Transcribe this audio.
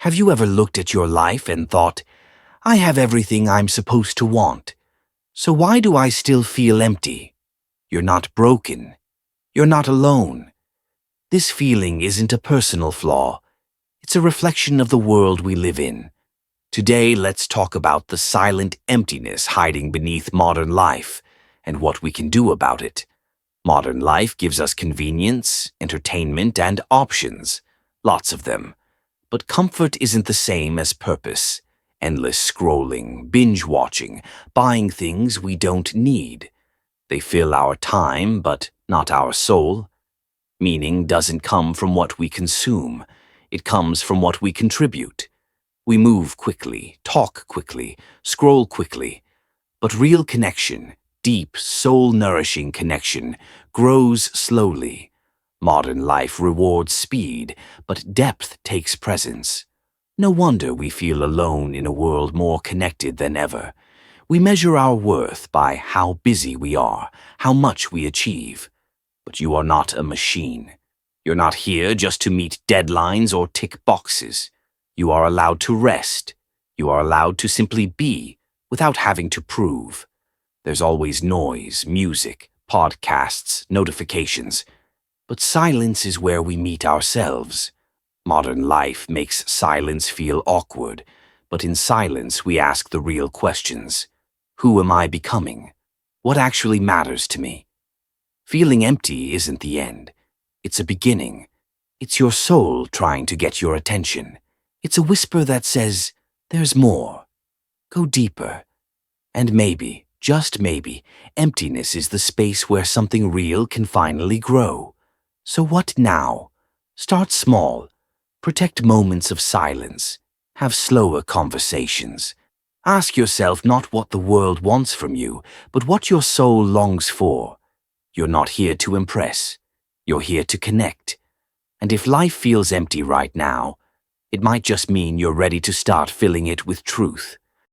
Have you ever looked at your life and thought, I have everything I'm supposed to want, so why do I still feel empty? You're not broken. You're not alone. This feeling isn't a personal flaw. It's a reflection of the world we live in. Today, let's talk about the silent emptiness hiding beneath modern life and what we can do about it. Modern life gives us convenience, entertainment, and options. Lots of them. But comfort isn't the same as purpose. Endless scrolling, binge-watching, buying things we don't need. They fill our time, but not our soul. Meaning doesn't come from what we consume. It comes from what we contribute. We move quickly, talk quickly, scroll quickly. But real connection, deep, soul-nourishing connection, grows slowly. Modern life rewards speed, but depth takes presence. No wonder we feel alone in a world more connected than ever. We measure our worth by how busy we are, how much we achieve. But you are not a machine. You're not here just to meet deadlines or tick boxes. You are allowed to rest. You are allowed to simply be, without having to prove. There's always noise, music, podcasts, notifications. But silence is where we meet ourselves. Modern life makes silence feel awkward, but in silence we ask the real questions. Who am I becoming? What actually matters to me? Feeling empty isn't the end. It's a beginning. It's your soul trying to get your attention. It's a whisper that says, there's more. Go deeper. And maybe, just maybe, emptiness is the space where something real can finally grow. So what now? Start small. Protect moments of silence. Have slower conversations. Ask yourself not what the world wants from you, but what your soul longs for. You're not here to impress. You're here to connect. And if life feels empty right now, it might just mean you're ready to start filling it with truth.